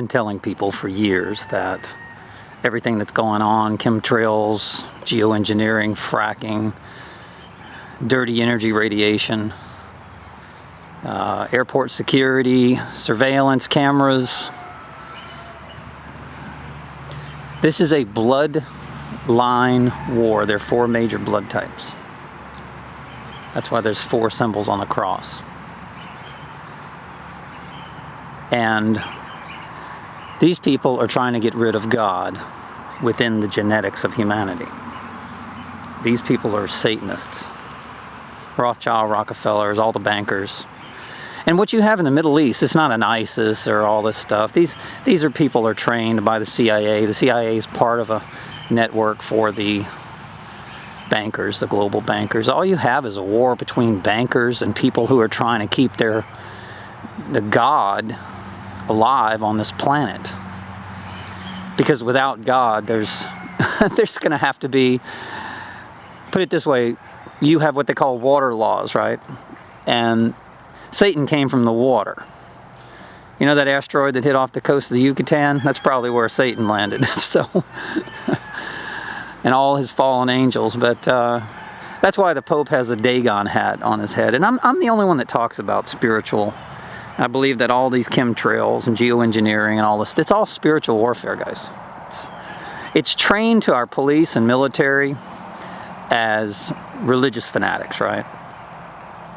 Been telling people for years that everything that's going on, chemtrails, geoengineering, fracking, dirty energy radiation, airport security, surveillance cameras. This is a bloodline war. There are 4 major blood types. That's why there's 4 symbols on the cross. And these people are trying to get rid of God within the genetics of humanity. These people are Satanists. Rothschild, Rockefellers, all the bankers. And what you have in the Middle East, it's not an ISIS or all this stuff. These are people who are trained by the CIA. The CIA is part of a network for the bankers, the global bankers. All you have is a war between bankers and people who are trying to keep the God alive on this planet. Because without God, there's going to have to be, put it this way, you have what they call water laws, right? And Satan came from the water. You know that asteroid that hit off the coast of the Yucatan? That's probably where Satan landed. So, and all his fallen angels. But that's why the Pope has a Dagon hat on his head. And I'm the only one that talks about spiritual. I believe that all these chemtrails and geoengineering and all this, it's all spiritual warfare, guys. It's trained to our police and military as religious fanatics, right?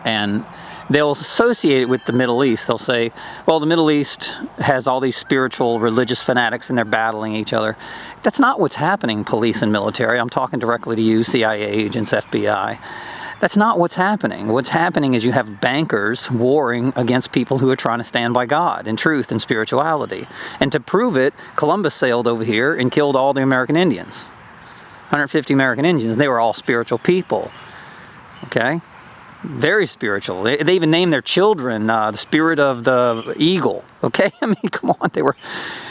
And they'll associate it with the Middle East. They'll say, well, the Middle East has all these spiritual religious fanatics and they're battling each other. That's not what's happening, police and military. I'm talking directly to you, CIA agents, FBI. That's not what's happening. What's happening is you have bankers warring against people who are trying to stand by God and truth and spirituality. And to prove it, Columbus sailed over here and killed all the American Indians. 150 American Indians. They were all spiritual people. Okay? Very spiritual. They even named their children the spirit of the eagle. Okay? I mean, come on. They were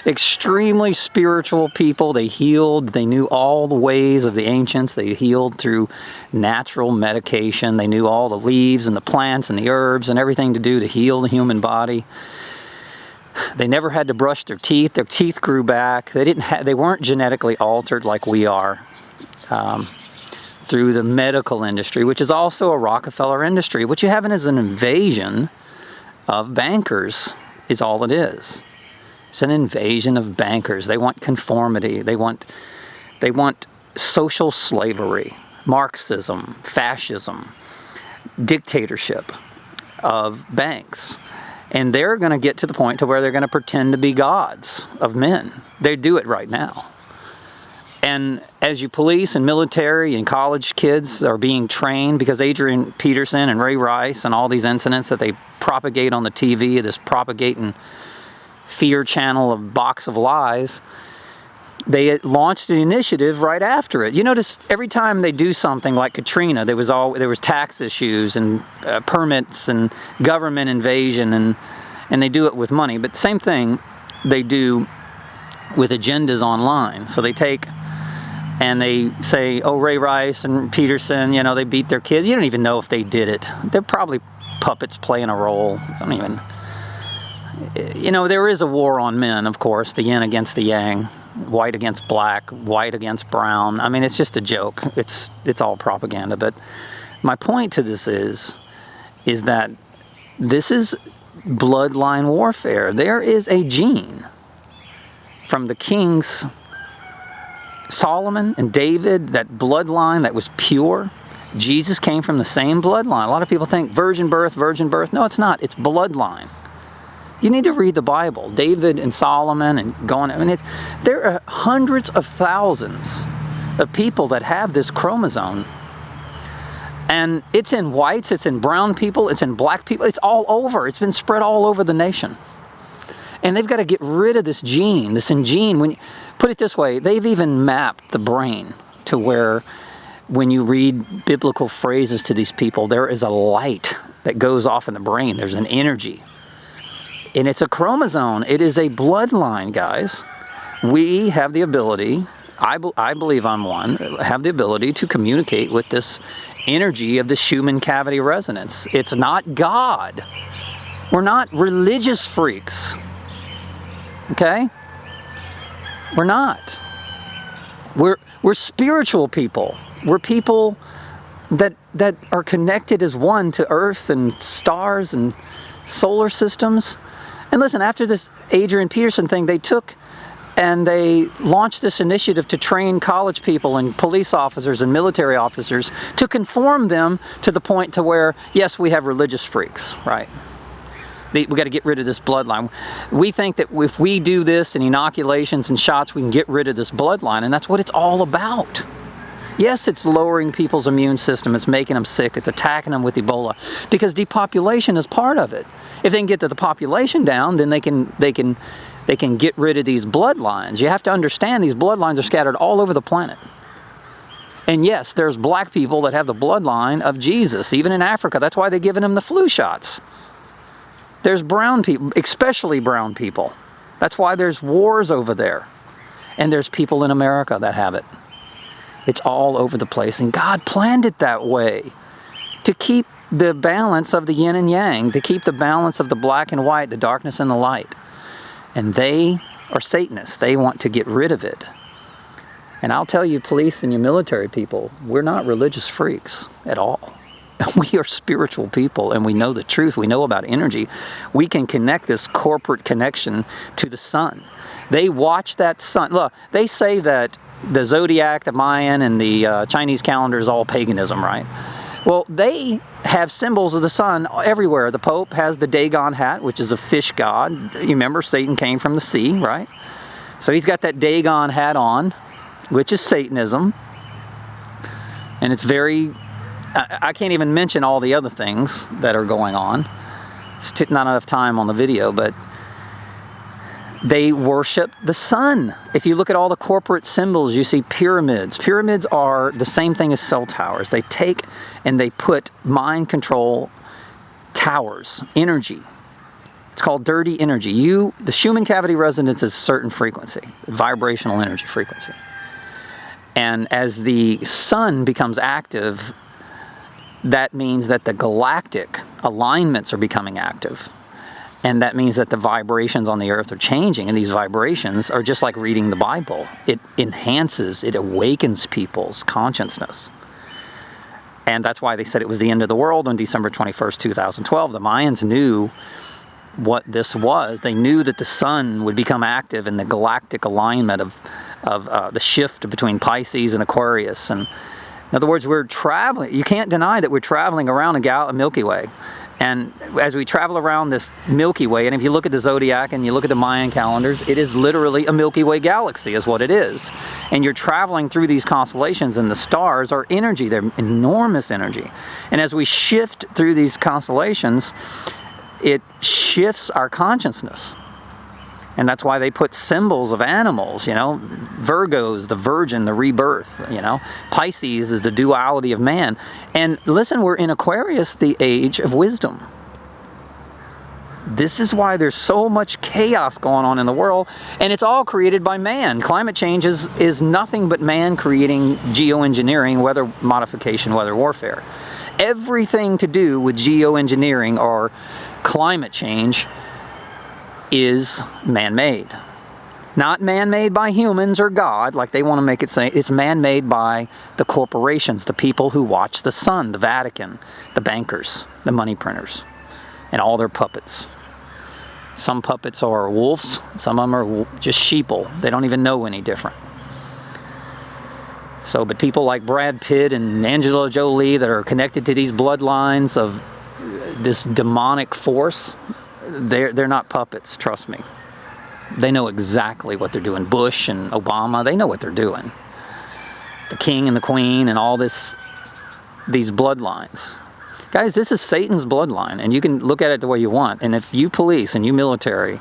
extremely spiritual people. They healed. They knew all the ways of the ancients. They healed through natural medication. They knew all the leaves and the plants and the herbs and everything to do to heal the human body. They never had to brush their teeth. Their teeth grew back. They weren't genetically altered like we are. Through the medical industry, which is also a Rockefeller industry. What you have is an invasion of bankers is all it is. It's an invasion of bankers. They want conformity. They want social slavery, Marxism, fascism, dictatorship of banks. And they're going to get to the point to where they're going to pretend to be gods of men. They do it right now. And as you police and military and college kids are being trained, because Adrian Peterson and Ray Rice and all these incidents that they propagate on the TV, this propagating fear channel of box of lies, they launched an initiative right after it. You notice every time they do something like Katrina, there was tax issues and permits and government invasion, and they do it with money. But same thing they do with agendas online. So they take and they say, oh, Ray Rice and Peterson, you know, they beat their kids. You don't even know if they did it. They're probably puppets playing a role. I don't even, you know, there is a war on men, of course, the yin against the yang, white against black, white against brown. I mean, it's just a joke. It's all propaganda. But my point to this is that this is bloodline warfare. There is a gene from the kings Solomon and David, that bloodline that was pure. Jesus came from the same bloodline. A lot of people think virgin birth, virgin birth. No, it's not. It's bloodline. You need to read the Bible. David and Solomon and going. I mean, there are hundreds of thousands of people that have this chromosome. And it's in whites, it's in brown people, it's in black people. It's all over. It's been spread all over the nation. And they've got to get rid of this gene, when you put it this way, they've even mapped the brain to where when you read biblical phrases to these people, there is a light that goes off in the brain. There's an energy. And it's a chromosome. It is a bloodline, guys. We have the ability, I believe I'm one, have the ability to communicate with this energy of the Schumann cavity resonance. It's not God. We're not religious freaks. okay? We're not. We're spiritual people. We're people that are connected as one to Earth and stars and solar systems. And listen, after this Adrian Peterson thing, they took and they launched this initiative to train college people and police officers and military officers to conform them to the point to where, yes, we have religious freaks, right? We got to get rid of this bloodline. We think that if we do this and inoculations and shots, we can get rid of this bloodline, and that's what it's all about. Yes, it's lowering people's immune system, it's making them sick, it's attacking them with Ebola, because depopulation is part of it. If they can get the population down, then they can get rid of these bloodlines. You have to understand these bloodlines are scattered all over the planet. And yes, there's black people that have the bloodline of Jesus, even in Africa. That's why they're giving them the flu shots. There's brown people, especially brown people. That's why there's wars over there. And there's people in America that have it. It's all over the place. And God planned it that way to keep the balance of the yin and yang, to keep the balance of the black and white, the darkness and the light. And they are Satanists. They want to get rid of it. And I'll tell you, police and you military people, we're not religious freaks at all. We are spiritual people, and we know the truth. We know about energy. We can connect this corporate connection to the sun. They watch that sun. Look, they say that the zodiac, the Mayan, and the Chinese calendar is all paganism, right? Well, they have symbols of the sun everywhere. The Pope has the Dagon hat, which is a fish god. You remember Satan came from the sea, right? So he's got that Dagon hat on, which is Satanism. And it's very... I can't even mention all the other things that are going on. It's not enough time on the video, but they worship the sun. If you look at all the corporate symbols, you see pyramids. Pyramids are the same thing as cell towers. They take and they put mind control towers, energy. It's called dirty energy. The Schumann cavity resonance is certain frequency, vibrational energy frequency. And as the sun becomes active, that means that the galactic alignments are becoming active. And that means that the vibrations on the earth are changing, and these vibrations are just like reading the Bible. It enhances, it awakens people's consciousness. And that's why they said it was the end of the world on December 21st, 2012. The Mayans knew what this was. They knew that the sun would become active in the galactic alignment of the shift between Pisces and Aquarius. And in other words, we're traveling. You can't deny that we're traveling around a Milky Way. And as we travel around this Milky Way, and if you look at the zodiac and you look at the Mayan calendars, it is literally a Milky Way galaxy is what it is. And you're traveling through these constellations, and the stars are energy. They're enormous energy. And as we shift through these constellations, it shifts our consciousness. And that's why they put symbols of animals, you know. Virgo's the virgin, the rebirth, you know. Pisces is the duality of man. And listen, we're in Aquarius, the age of wisdom. This is why there's so much chaos going on in the world, and it's all created by man. Climate change is nothing but man creating geoengineering, weather modification, weather warfare. Everything to do with geoengineering or climate change is man-made. Not man-made by humans or God, like they want to make it say. It's man-made by the corporations, the people who watch the sun, the Vatican, the bankers, the money printers, and all their puppets. Some puppets are wolves, some of them are just sheeple. They don't even know any different. So, but people like Brad Pitt and Angela Jolie that are connected to these bloodlines of this demonic force, they're not puppets, trust me. They know exactly what they're doing. Bush and Obama, they know what they're doing. The king and the queen and all these bloodlines. Guys, this is Satan's bloodline, and you can look at it the way you want. And if you police and you military,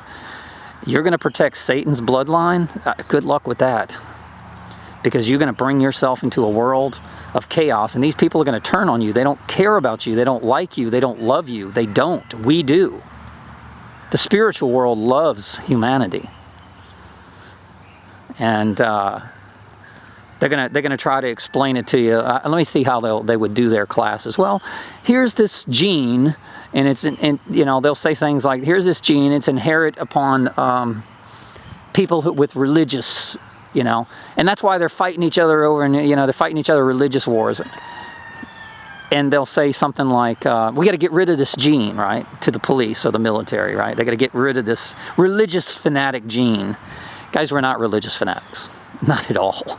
you're going to protect Satan's bloodline, good luck with that. Because you're going to bring yourself into a world of chaos, and these people are going to turn on you. They don't care about you. They don't like you. They don't love you. They don't. We do. The spiritual world loves humanity. And they're gonna try to explain it to you. Let me see how they would do their classes. Well, here's this gene, and it's you know, they'll say things like, here's this gene, it's inherent upon people with religious, you know, and that's why they're fighting each other over, and you know, they're fighting each other religious wars. And they'll say something like, we got to get rid of this gene, right, to the police or the military, right? They got to get rid of this religious fanatic gene. Guys, we're not religious fanatics. Not at all.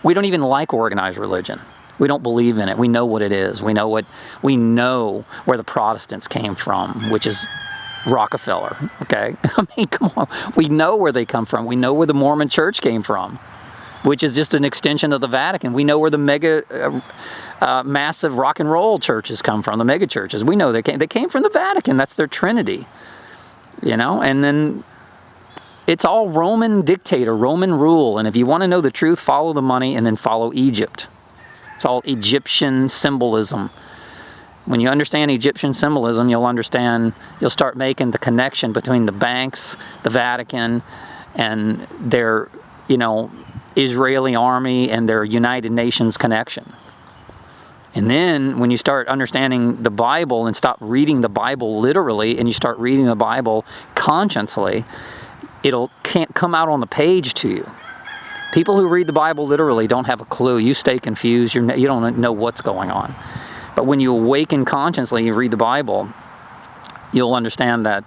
We don't even like organized religion. We don't believe in it. We know what it is. We know where the Protestants came from, which is Rockefeller, okay? I mean, come on. We know where they come from. We know where the Mormon Church came from, which is just an extension of the Vatican. We know where the massive rock and roll churches come from, the mega churches. We know they came from the Vatican. That's their trinity, you know? And then it's all Roman dictator, Roman rule. And if you want to know the truth, follow the money and then follow Egypt. It's all Egyptian symbolism. When you understand Egyptian symbolism, you'll start making the connection between the banks, the Vatican, and their, you know, Israeli army and their United Nations connection. And then when you start understanding the Bible and stop reading the Bible literally, and you start reading the Bible consciously, can't come out on the page to you. People who read the Bible literally don't have a clue. You stay confused. You don't know what's going on. But when you awaken consciously, you read the Bible, you'll understand that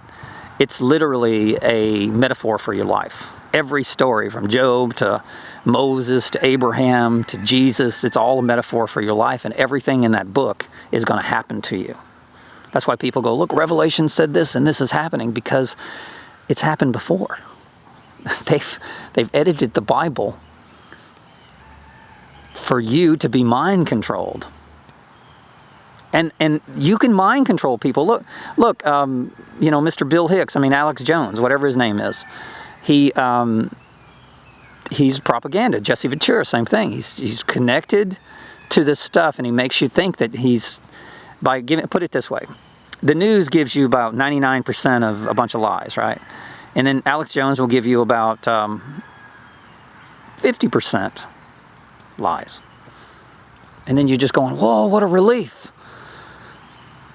it's literally a metaphor for your life. Every story, from Job to Moses to Abraham to Jesus, it's all a metaphor for your life, and everything in that book is going to happen to you. That's why people go, look, Revelation said this and this is happening, because it's happened before. They've edited the Bible for you to be mind controlled. And you can mind control people. Look, you know, Mr. Bill Hicks, Alex Jones, whatever his name is. He's propaganda. Jesse Ventura, same thing. He's connected to this stuff, and he makes you think that put it this way. The news gives you about 99% of a bunch of lies, right? And then Alex Jones will give you about 50% lies. And then you're just going, whoa, what a relief.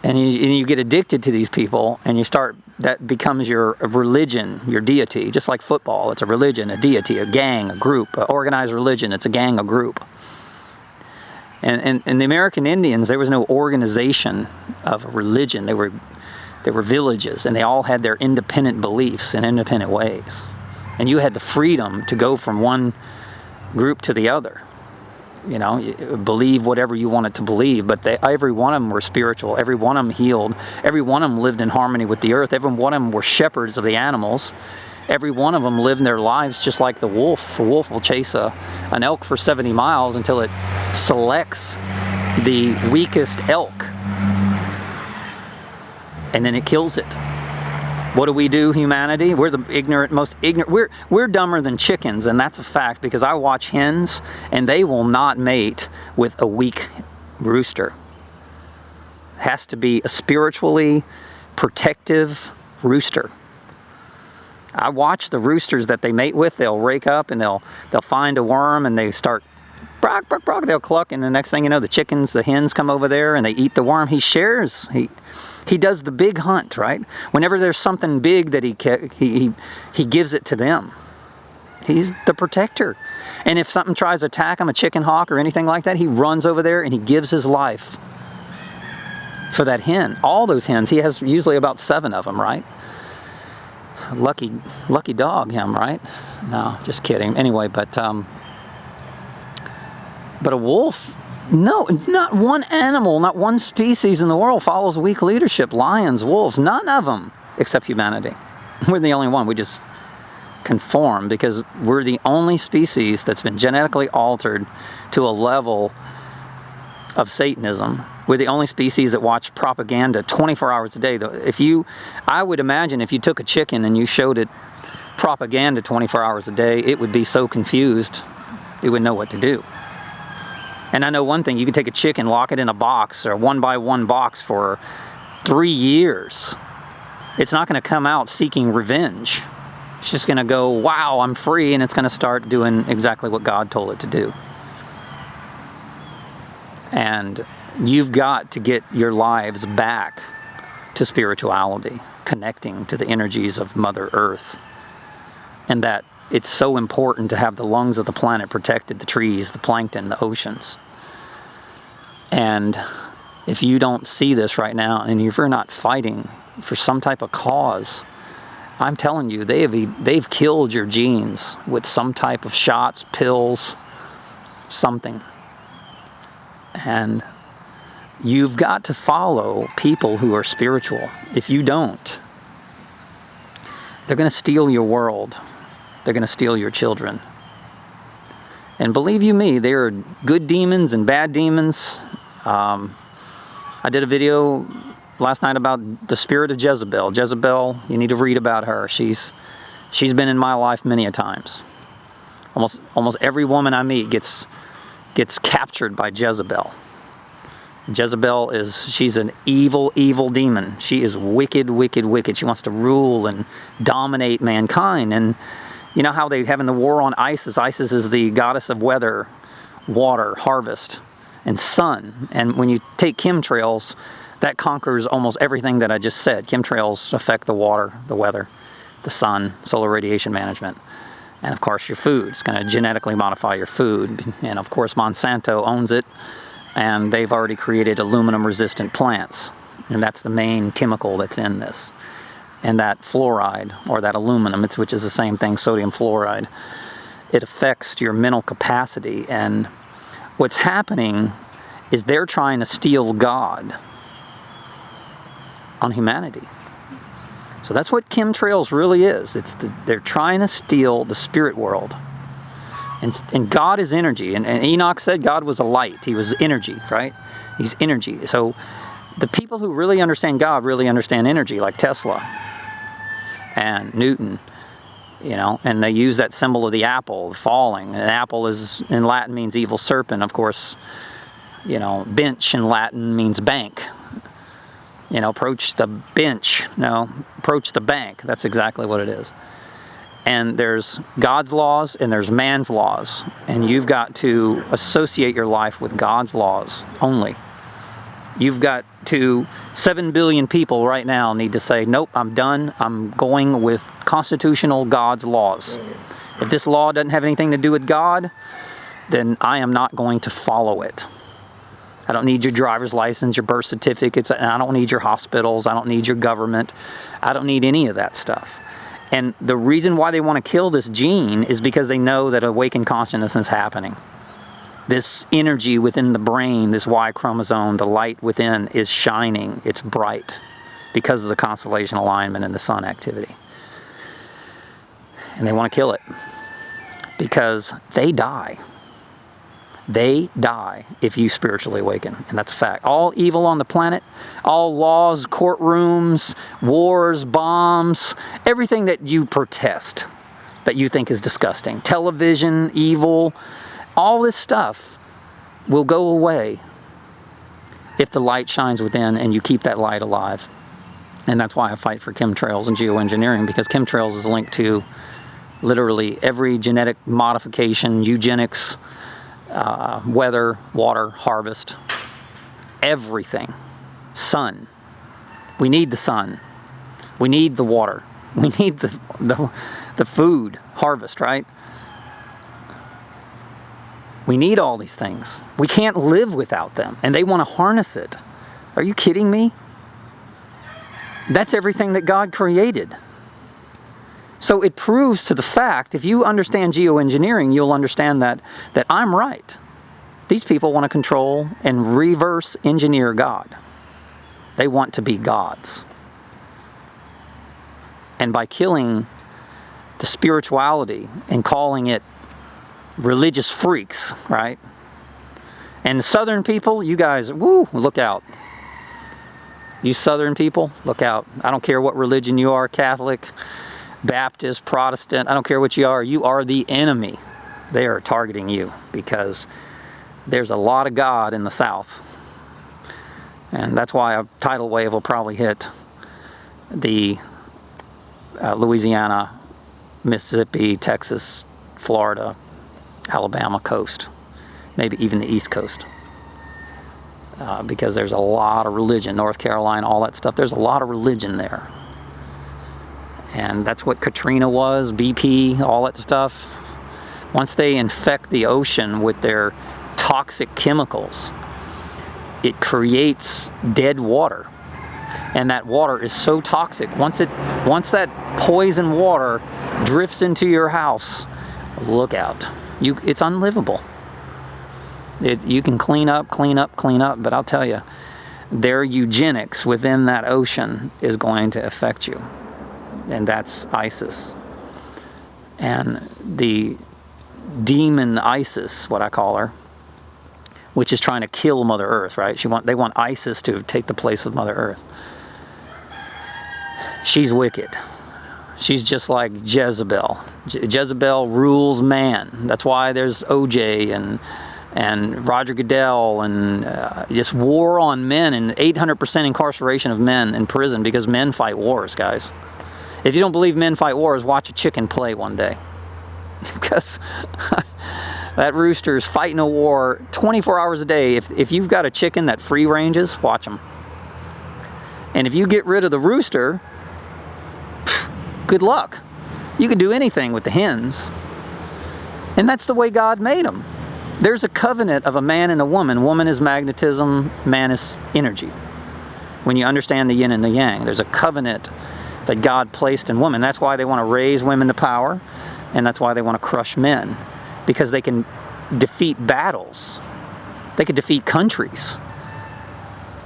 And you get addicted to these people, and that becomes your religion, your deity. Just like football, it's a religion, a deity, a gang, a group. An organized religion, it's a gang, a group. And the American Indians, there was no organization of a religion. They were villages, and they all had their independent beliefs in independent ways. And you had the freedom to go from one group to the other. You know, believe whatever you wanted to believe, but every one of them were spiritual. Every one of them healed. Every one of them lived in harmony with the earth. Every one of them were shepherds of the animals. Every one of them lived their lives just like the wolf. A wolf will chase an elk for 70 miles until it selects the weakest elk, and then it kills it. What do we do, humanity? We're the most ignorant. We're dumber than chickens, and that's a fact, because I watch hens, and they will not mate with a weak rooster. It has to be a spiritually protective rooster. I watch the roosters that they mate with. They'll rake up, and they'll find a worm, and they start brock, brock, brock. They'll cluck, and the next thing you know, the hens come over there, and they eat the worm. He shares. He does the big hunt, right? Whenever there's something big that he gives it to them. He's the protector. And if something tries to attack him, a chicken hawk or anything like that, he runs over there and he gives his life for that hen. All those hens, he has usually about 7 of them, right? Lucky dog, him, right? No, just kidding. Anyway, but a wolf, no, not one animal, not one species in the world follows weak leadership. Lions, wolves, none of them, except humanity. We're the only one. We just conform because we're the only species that's been genetically altered to a level of Satanism. We're the only species that watch propaganda 24 hours a day. I would imagine if you took a chicken and you showed it propaganda 24 hours a day, it would be so confused, it wouldn't know what to do. And I know one thing, you can take a chicken, lock it in a box, or a 1-by-1 box for 3 years. It's not going to come out seeking revenge. It's just going to go, wow, I'm free, and it's going to start doing exactly what God told it to do. And you've got to get your lives back to spirituality, connecting to the energies of Mother Earth. And that it's so important to have the lungs of the planet protected, the trees, the plankton, the oceans. And if you don't see this right now, and if you're not fighting for some type of cause, I'm telling you, they've killed your genes with some type of shots, pills, something. And you've got to follow people who are spiritual. If you don't, they're going to steal your world. They're going to steal your children. And believe you me, there are good demons and bad demons. I did a video last night about the spirit of Jezebel. Jezebel, you need to read about her. She's been in my life many a times. Almost every woman I meet gets captured by Jezebel. Jezebel she's an evil, evil demon. She is wicked, wicked, wicked. She wants to rule and dominate mankind. And you know how they have in the war on Isis? Isis is the goddess of weather, water, harvest, and sun. And when you take chemtrails, that conquers almost everything that I just said. Chemtrails affect the water, the weather, the sun, solar radiation management. And of course your food. It's going to genetically modify your food. And of course Monsanto owns it. And they've already created aluminum resistant plants. And that's the main chemical that's in this. And that fluoride, or that aluminum, which is the same thing, sodium fluoride, it affects your mental capacity. And what's happening is they're trying to steal God on humanity. So that's what chemtrails really is. They're trying to steal the spirit world. And God is energy. And Enoch said God was a light. He was energy, right? He's energy. So the people who really understand God really understand energy, like Tesla and Newton, you know, and they use that symbol of the apple, falling. An apple is, in Latin, means evil serpent. Of course, you know, bench in Latin means bank. You know, approach the bench. No, approach the bank. That's exactly what it is. And there's God's laws and there's man's laws. And you've got to associate your life with God's laws only. You've got to, 7 billion people right now need to say, nope, I'm done. I'm going with constitutional God's laws. If this law doesn't have anything to do with God, then I am not going to follow it. I don't need your driver's license, your birth certificates. I don't need your hospitals. I don't need your government. I don't need any of that stuff. And the reason why they want to kill this gene is because they know that awakened consciousness is happening. This energy within the brain, this Y chromosome, the light within is shining. It's bright because of the constellation alignment and the sun activity. And they want to kill it because they die. They die if you spiritually awaken, and that's a fact. All evil on the planet, all laws, courtrooms, wars, bombs, everything that you protest, that you think is disgusting, television, evil, all this stuff will go away if the light shines within and you keep that light alive. And that's why I fight for chemtrails and geoengineering, because chemtrails is linked to literally every genetic modification, eugenics, weather, water, harvest, everything. Sun. We need the sun. We need the water. We need the food, harvest, right? We need all these things. We can't live without them, and they want to harness it. Are you kidding me? That's everything that God created. So it proves to the fact, if you understand geoengineering, you'll understand that I'm right. These people want to control and reverse engineer God. They want to be gods. And by killing the spirituality and calling it religious freaks, right? And the southern people, you guys, woo, look out. You southern people, look out. I don't care what religion you are, Catholic, Baptist, Protestant, I don't care what you are the enemy. They are targeting you because there's a lot of God in the South. And that's why a tidal wave will probably hit the Louisiana, Mississippi, Texas, Florida, Alabama coast, maybe even the East Coast. Because there's a lot of religion, North Carolina, all that stuff, there's a lot of religion there. And that's what Katrina was, BP, all that stuff. Once they infect the ocean with their toxic chemicals, it creates dead water. And that water is so toxic. Once that poison water drifts into your house, look out. It's unlivable. You can clean up, but I'll tell you, their eugenics within that ocean is going to affect you. And that's ISIS. And the demon Isis, what I call her, which is trying to kill Mother Earth, right? They want ISIS to take the place of Mother Earth. She's wicked. She's just like Jezebel. Jezebel rules man. That's why there's OJ and Roger Goodell and this war on men and 800% incarceration of men in prison because men fight wars, guys. If you don't believe men fight wars, watch a chicken play one day. Because that rooster's fighting a war 24 hours a day. If you've got a chicken that free ranges, watch them. And if you get rid of the rooster, good luck. You can do anything with the hens. And that's the way God made them. There's a covenant of a man and a woman. Woman is magnetism, man is energy. When you understand the yin and the yang, there's a covenant that God placed in women. That's why they want to raise women to power, and that's why they want to crush men, because they can defeat battles. They can defeat countries.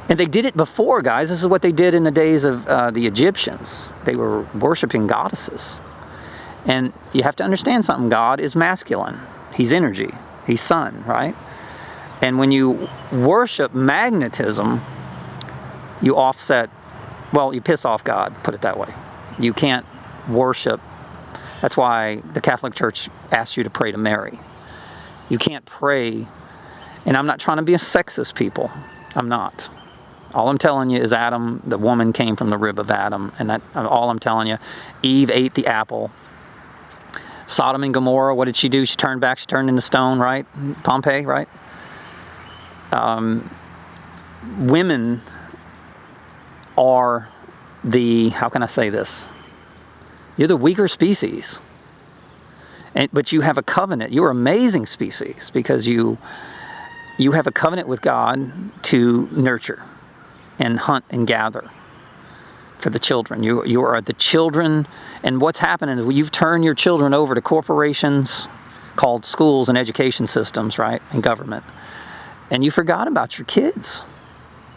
And they did it before, guys. This is what they did in the days of the Egyptians. They were worshiping goddesses. And you have to understand something. God is masculine. He's energy. He's sun, right? And when you worship magnetism, you offset, well, you piss off God, put it that way. You can't worship. That's why the Catholic Church asks you to pray to Mary. You can't pray, and I'm not trying to be a sexist, people. I'm not. All I'm telling you is Adam, the woman came from the rib of Adam, and that all I'm telling you. Eve ate the apple. Sodom and Gomorrah, what did she do? She turned back, she turned into stone, right? Pompeii, right? Women are the, how can I say this? You're the weaker species. But you have a covenant. You're an amazing species because you have a covenant with God to nurture and hunt and gather for the children. You are the children, and what's happening is you've turned your children over to corporations called schools and education systems, right, and government, and you forgot about your kids.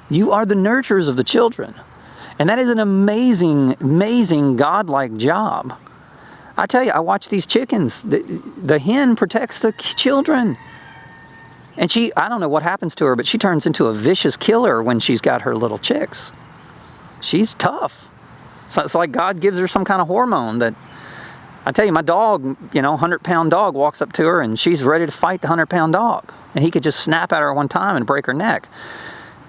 You are the nurturers of the children, and that is an amazing, amazing godlike job. I tell you, I watch these chickens. The hen protects the children. And I don't know what happens to her, but she turns into a vicious killer when she's got her little chicks. She's tough. So it's like God gives her some kind of hormone that, I tell you, my dog, 100-pound dog walks up to her and she's ready to fight the 100-pound dog. And he could just snap at her one time and break her neck.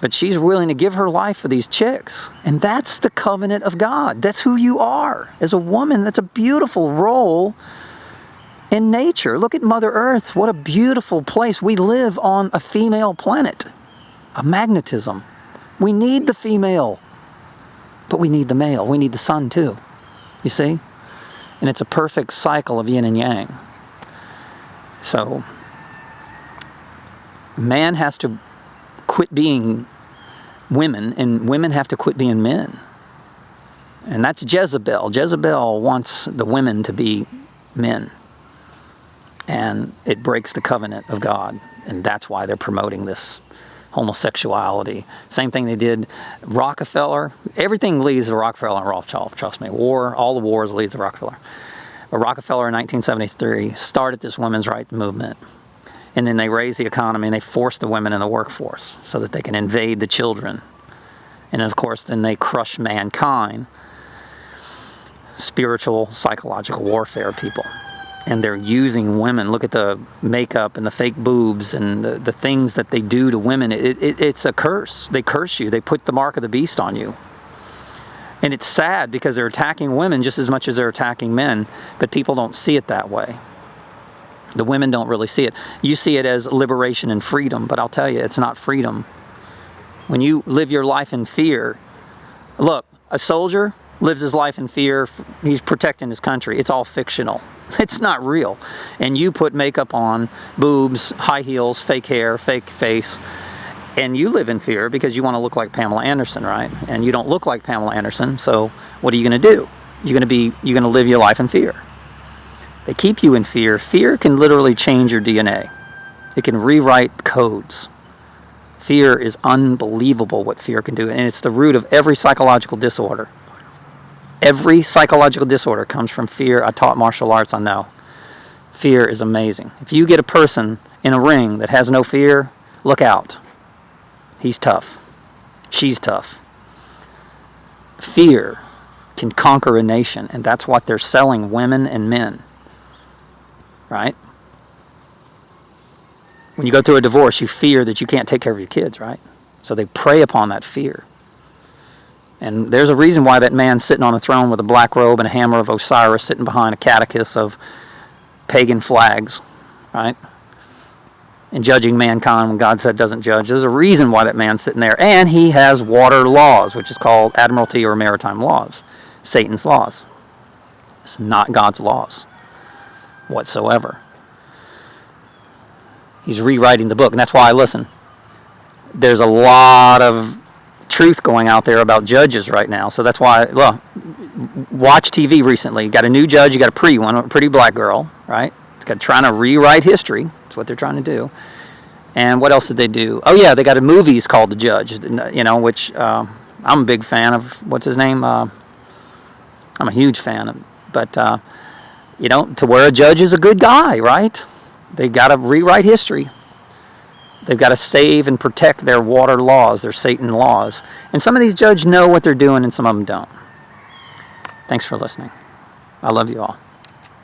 But she's willing to give her life for these chicks. And that's the covenant of God. That's who you are. As a woman, that's a beautiful role in nature. Look at Mother Earth. What a beautiful place. We live on a female planet. A magnetism. We need the female. But we need the male. We need the sun too. You see? And it's a perfect cycle of yin and yang. So, man has to quit being women, and women have to quit being men. And that's Jezebel. Jezebel wants the women to be men. And it breaks the covenant of God. And that's why they're promoting this homosexuality. Same thing they did. Rockefeller. Everything leads to Rockefeller and Rothschild, trust me. All the wars lead to Rockefeller. But Rockefeller in 1973 started this women's rights movement. And then they raised the economy and they forced the women in the workforce so that they can invade the children. And of course, then they crush mankind. Spiritual, psychological warfare people. And they're using women. Look at the makeup and the fake boobs and the things that they do to women. It's a curse. They curse you. They put the mark of the beast on you. And it's sad because they're attacking women just as much as they're attacking men. But people don't see it that way. The women don't really see it. You see it as liberation and freedom. But I'll tell you, it's not freedom. When you live your life in fear. Look, a soldier, lives his life in fear. He's protecting his country. It's all fictional. It's not real. And you put makeup on, boobs, high heels, fake hair, fake face, and you live in fear because you want to look like Pamela Anderson, right? And you don't look like Pamela Anderson, so what are you going to do? You're going to live your life in fear. They keep you in fear. Fear can literally change your DNA. It can rewrite codes. Fear is unbelievable what fear can do, and it's the root of every psychological disorder. Every psychological disorder comes from fear. I taught martial arts, I know. Fear is amazing. If you get a person in a ring that has no fear, look out. He's tough. She's tough. Fear can conquer a nation, and that's what they're selling women and men. Right? When you go through a divorce, you fear that you can't take care of your kids, right? So they prey upon that fear. And there's a reason why that man's sitting on a throne with a black robe and a hammer of Osiris sitting behind a catechist of pagan flags, right? And judging mankind when God said doesn't judge. There's a reason why that man's sitting there. And he has water laws, which is called admiralty or maritime laws. Satan's laws. It's not God's laws whatsoever. He's rewriting the book, and that's why I listen. There's a lot of truth going out there about judges right now, so that's why, well, watch TV recently. You got a new judge, you got a pretty one, a pretty black girl, right? It's got trying to rewrite history. That's what they're trying to do. And what else did they do? Oh yeah, they got a movie called The Judge, you know, which I'm a big fan of. What's his name? I'm a huge fan of, but you know, to where a judge is a good guy, right? They've got to rewrite history. They've got to save and protect their water laws, their Satan laws. And some of these judges know what they're doing and some of them don't. Thanks for listening. I love you all.